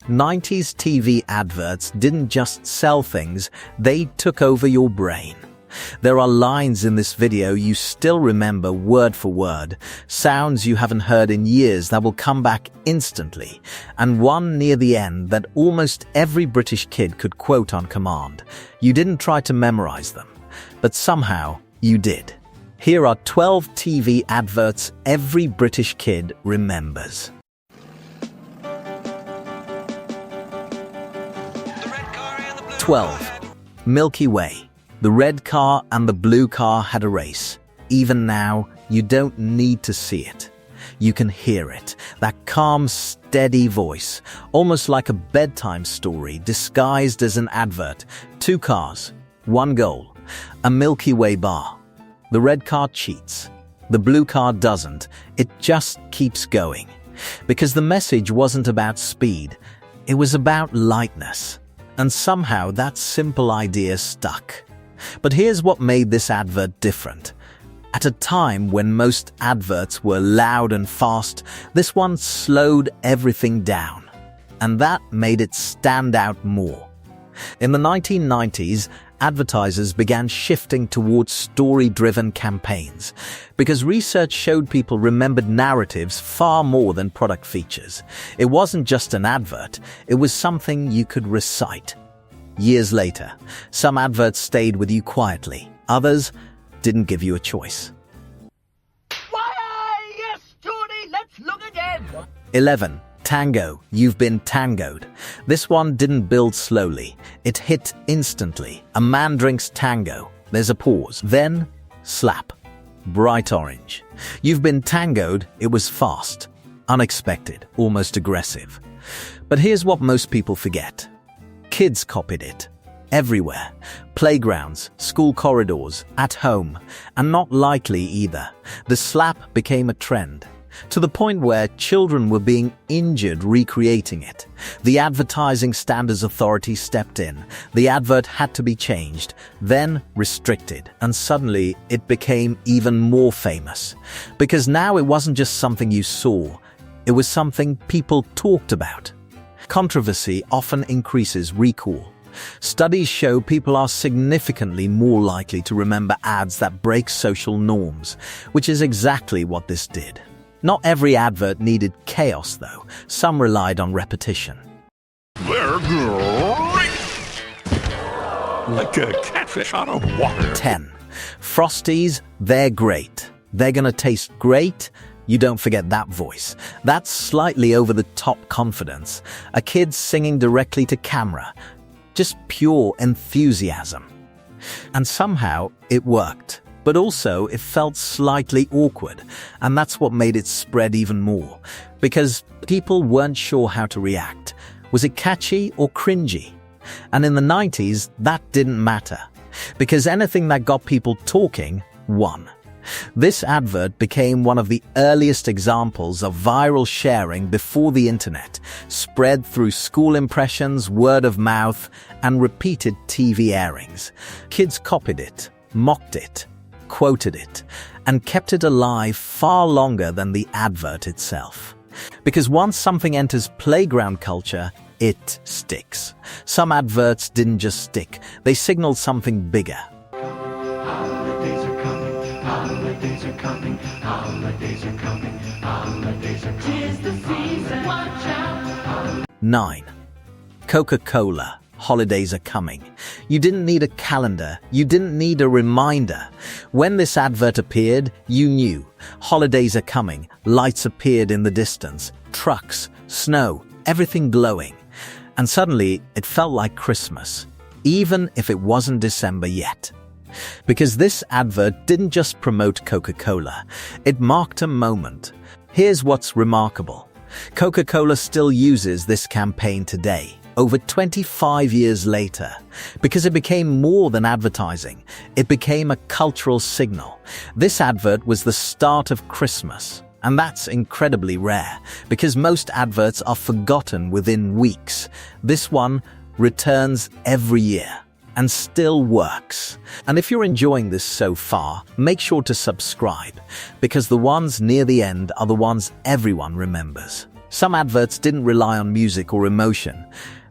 90s TV adverts didn't just sell things, they took over your brain. There are lines in this video you still remember word for word, sounds you haven't heard in years that will come back instantly, and one near the end that almost every British kid could quote on command. You didn't try to memorize them, but somehow you did. Here are 12 TV adverts every British kid remembers. 12. Milky Way. The red car and the blue car had a race. Even now, you don't need to see it. You can hear it, that calm, steady voice, almost like a bedtime story disguised as an advert. 2 cars, 1 goal, a Milky Way bar. The red car cheats. The blue car doesn't. It just keeps going. Because the message wasn't about speed, it was about lightness. And somehow that simple idea stuck. But here's what made this advert different. At a time when most adverts were loud and fast, this one slowed everything down. And that made it stand out more. In the 1990s, advertisers began shifting towards story-driven campaigns because research showed people remembered narratives far more than product features. It wasn't just an advert, it was something you could recite. Years later, some adverts stayed with you quietly. Others didn't give you a choice. Why, yes, Tony, let's look again. 11. Tango, you've been tangoed. This one didn't build slowly. It hit instantly. A man drinks tango. There's a pause. Then, slap. Bright orange. You've been tangoed. It was fast, unexpected, almost aggressive. But here's what most people forget. Kids copied it. Everywhere. Playgrounds, school corridors, at home. And not lightly either. The slap became a trend. To the point where children were being injured recreating it. The Advertising Standards Authority stepped in. The advert had to be changed, then restricted, and suddenly it became even more famous. Because now it wasn't just something you saw, it was something people talked about. Controversy often increases recall. Studies show people are significantly more likely to remember ads that break social norms, which is exactly what this did. Not every advert needed chaos, though. Some relied on repetition. They're great! Like a catfish out of water. 10. Frosties, they're great. They're gonna taste great. You don't forget that voice. That slightly over-the-top confidence. A kid singing directly to camera. Just pure enthusiasm. And somehow it worked. But also, it felt slightly awkward, and that's what made it spread even more, because people weren't sure how to react. Was it catchy or cringy? And in the 90s, that didn't matter, because anything that got people talking won. This advert became one of the earliest examples of viral sharing before the internet, spread through school impressions, word of mouth, and repeated TV airings. Kids copied it, mocked it, quoted it, and kept it alive far longer than the advert itself. Because once something enters playground culture, it sticks. Some adverts didn't just stick, they signaled something bigger. Holidays are coming, holidays are coming, holidays are coming, holidays are coming. 'Tis the season, watch out. 9. Coca-Cola. Holidays are coming. You didn't need a calendar. You didn't need a reminder. When this advert appeared, you knew. Holidays are coming. Lights appeared in the distance. Trucks, snow, everything glowing. And suddenly, it felt like Christmas, even if it wasn't December yet. Because this advert didn't just promote Coca-Cola. It marked a moment. Here's what's remarkable. Coca-Cola still uses this campaign today, over 25 years later, because it became more than advertising. It became a cultural signal. This advert was the start of Christmas, and that's incredibly rare, because most adverts are forgotten within weeks. This one returns every year and still works. And if you're enjoying this so far, make sure to subscribe, because the ones near the end are the ones everyone remembers. Some adverts didn't rely on music or emotion.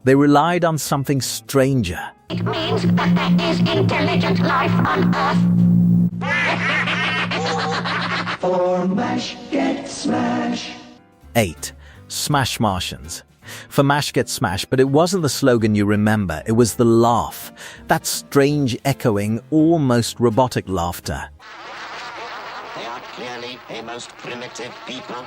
They relied on something stranger. It means that there is intelligent life on Earth. For MASH, get SMASH. 8. Smash Martians. For MASH Get Smash, but it wasn't the slogan you remember, it was the laugh. That strange, echoing, almost robotic laughter. They are clearly a most primitive people.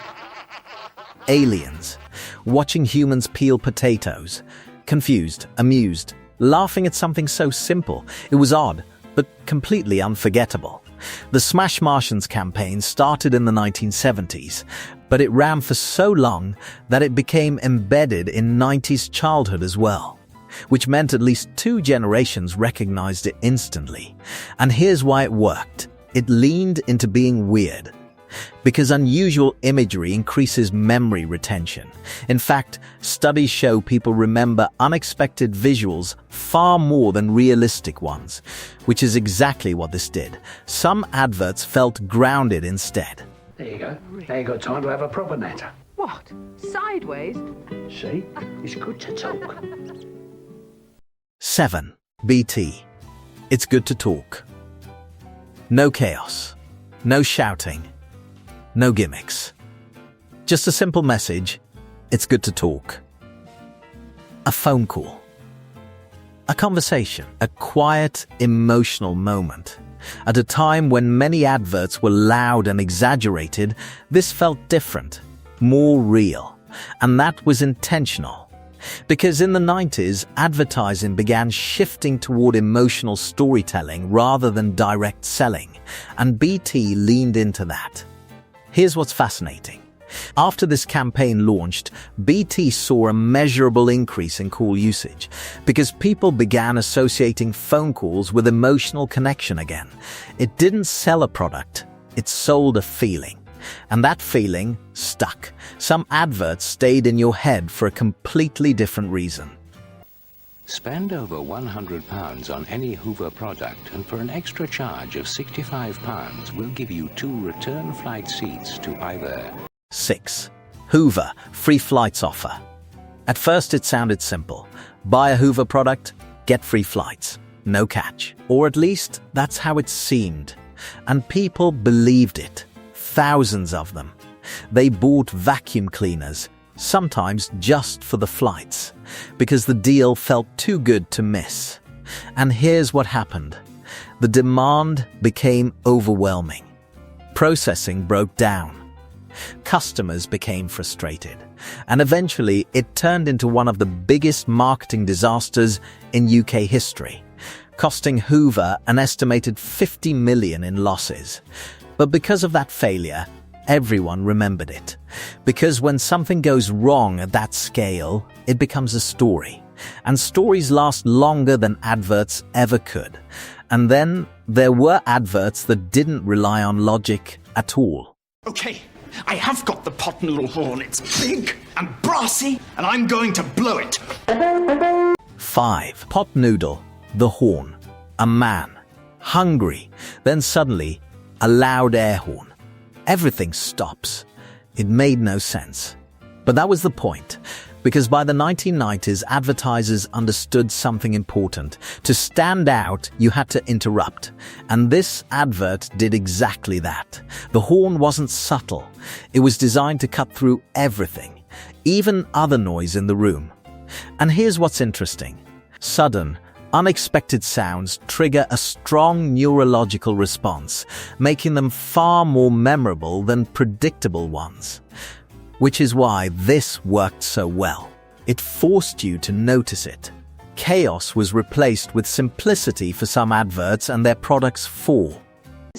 Aliens. Watching humans peel potatoes. Confused, amused, laughing at something so simple. It was odd, but completely unforgettable. The Smash Martians campaign started in the 1970s, but it ran for so long that it became embedded in 90s childhood as well, which meant at least 2 generations recognized it instantly. And here's why it worked. It leaned into being weird. Because unusual imagery increases memory retention. In fact, studies show people remember unexpected visuals far more than realistic ones, which is exactly what this did. Some adverts felt grounded instead. There you go. Now you got time to have a proper natter. What? Sideways? See? It's good to talk. 7. BT. It's good to talk. No chaos. No shouting. No gimmicks. Just a simple message. It's good to talk. A phone call. A conversation. A quiet, emotional moment. At a time when many adverts were loud and exaggerated, this felt different, more real. And that was intentional. Because in the 90s, advertising began shifting toward emotional storytelling rather than direct selling, and BT leaned into that. Here's what's fascinating. After this campaign launched, BT saw a measurable increase in call usage because people began associating phone calls with emotional connection again. It didn't sell a product, it sold a feeling. And that feeling stuck. Some adverts stayed in your head for a completely different reason. Spend over £100 on any Hoover product, and for an extra charge of £65, we'll give you 2 return flight seats to either. 6. Hoover, free flights offer. At first it sounded simple. Buy a Hoover product, get free flights. No catch. Or at least that's how it seemed. And people believed it. Thousands of them. They bought vacuum cleaners, sometimes just for the flights, because the deal felt too good to miss. And here's what happened. The demand became overwhelming. Processing broke down. Customers became frustrated. And eventually, it turned into one of the biggest marketing disasters in UK history, costing Hoover an estimated $50 million in losses. But because of that failure, everyone remembered it. Because when something goes wrong at that scale, it becomes a story. And stories last longer than adverts ever could. And then there were adverts that didn't rely on logic at all. Okay, I have got the pot noodle horn. It's big and brassy, and I'm going to blow it. 5. Pot noodle, the horn. A man, hungry, then suddenly a loud air horn. Everything stops. It made no sense. But that was the point, because by the 1990s, advertisers understood something important. To stand out, you had to interrupt. And this advert did exactly that. The horn wasn't subtle. It was designed to cut through everything, even other noise in the room. And here's what's interesting. Sudden, unexpected sounds trigger a strong neurological response, making them far more memorable than predictable ones. Which is why this worked so well. It forced you to notice it. Chaos was replaced with simplicity for some adverts and their products for.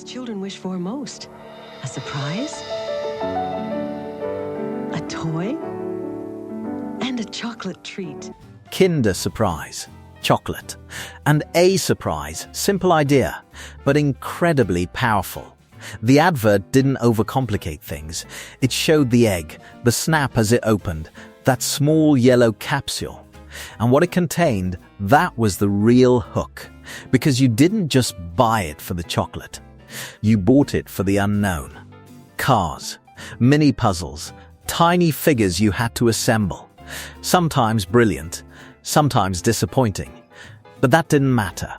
Children wish for most. A surprise, a toy, and a chocolate treat. Kinder Surprise, chocolate, and a surprise, simple idea, but incredibly powerful. The advert didn't overcomplicate things. It showed the egg, the snap as it opened, that small yellow capsule. And what it contained, that was the real hook. Because you didn't just buy it for the chocolate. You bought it for the unknown. Cars, mini puzzles, Tiny figures you had to assemble. Sometimes brilliant, sometimes disappointing. But that didn't matter,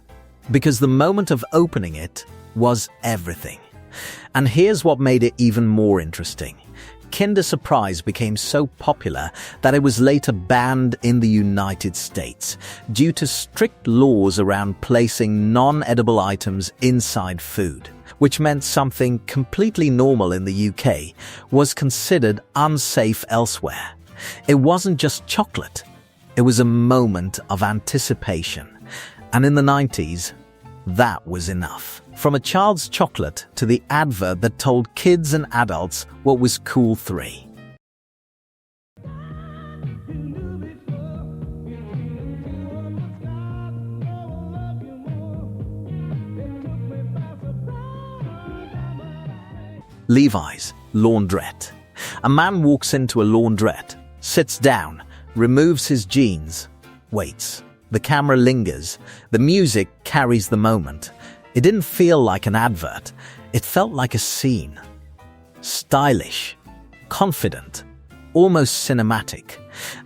because the moment of opening it was everything. And here's what made it even more interesting. Kinder Surprise became so popular that it was later banned in the United States due to strict laws around placing non-edible items inside food, which meant something completely normal in the UK was considered unsafe elsewhere. It wasn't just chocolate, it was a moment of anticipation. And in the 90s, that was enough. From a child's chocolate to the advert that told kids and adults what was cool 3. Levi's Laundrette. A man walks into a laundrette, sits down, removes his jeans, waits. The camera lingers. The music carries the moment. It didn't feel like an advert. It felt like a scene. Stylish, confident, almost cinematic,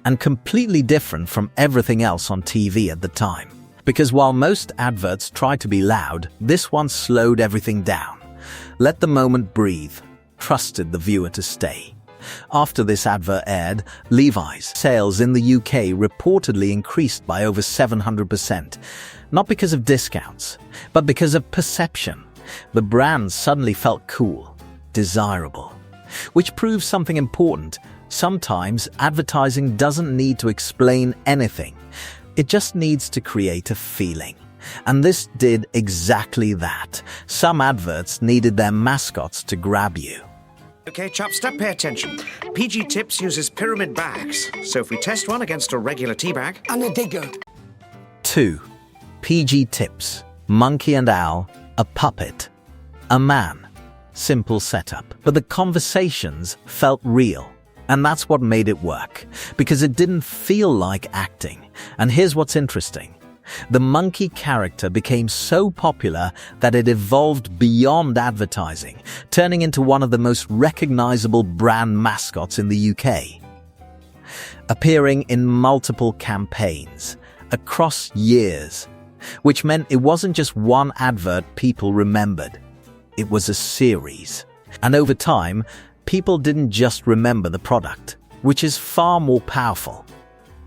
and completely different from everything else on TV at the time. Because while most adverts tried to be loud, this one slowed everything down. Let the moment breathe, trusted the viewer to stay. After this advert aired, Levi's sales in the UK reportedly increased by over 700%, not because of discounts, but because of perception. The brand suddenly felt cool, desirable, which proves something important. Sometimes advertising doesn't need to explain anything. It just needs to create a feeling. And this did exactly that. Some adverts needed their mascots to grab you. Okay, chopstep, pay attention. PG Tips uses pyramid bags, so if we test one against a regular tea bag... And a digger. 2. PG Tips. Monkey and owl, a puppet, a man. Simple setup. But the conversations felt real. And that's what made it work, because it didn't feel like acting. And here's what's interesting. The monkey character became so popular that it evolved beyond advertising, turning into one of the most recognizable brand mascots in the UK. Appearing in multiple campaigns, across years, which meant it wasn't just one advert people remembered. It was a series. And over time, people didn't just remember the product, which is far more powerful.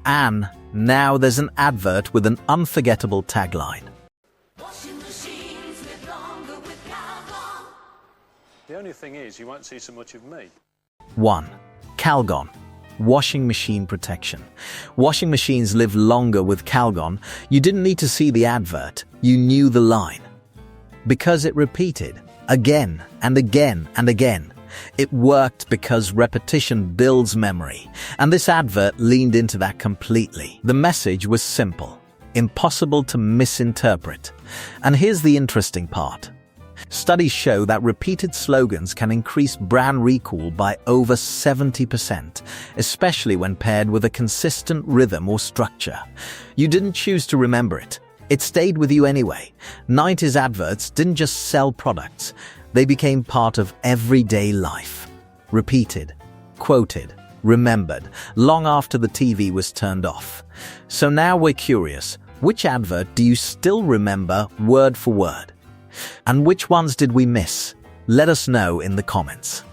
And now there's an advert with an unforgettable tagline. Washing machines live longer with Calgon. The only thing is, you won't see so much of me. 1. Calgon. Washing machine protection. Washing machines live longer with Calgon. You didn't need to see the advert. You knew the line. Because it repeated again and again and again. It worked because repetition builds memory, and this advert leaned into that completely. The message was simple, impossible to misinterpret. And here's the interesting part. Studies show that repeated slogans can increase brand recall by over 70%, especially when paired with a consistent rhythm or structure. You didn't choose to remember it. It stayed with you anyway. 90s adverts didn't just sell products. They became part of everyday life. Repeated, quoted, remembered, long after the TV was turned off. So now we're curious, which advert do you still remember word for word? And which ones did we miss? Let us know in the comments.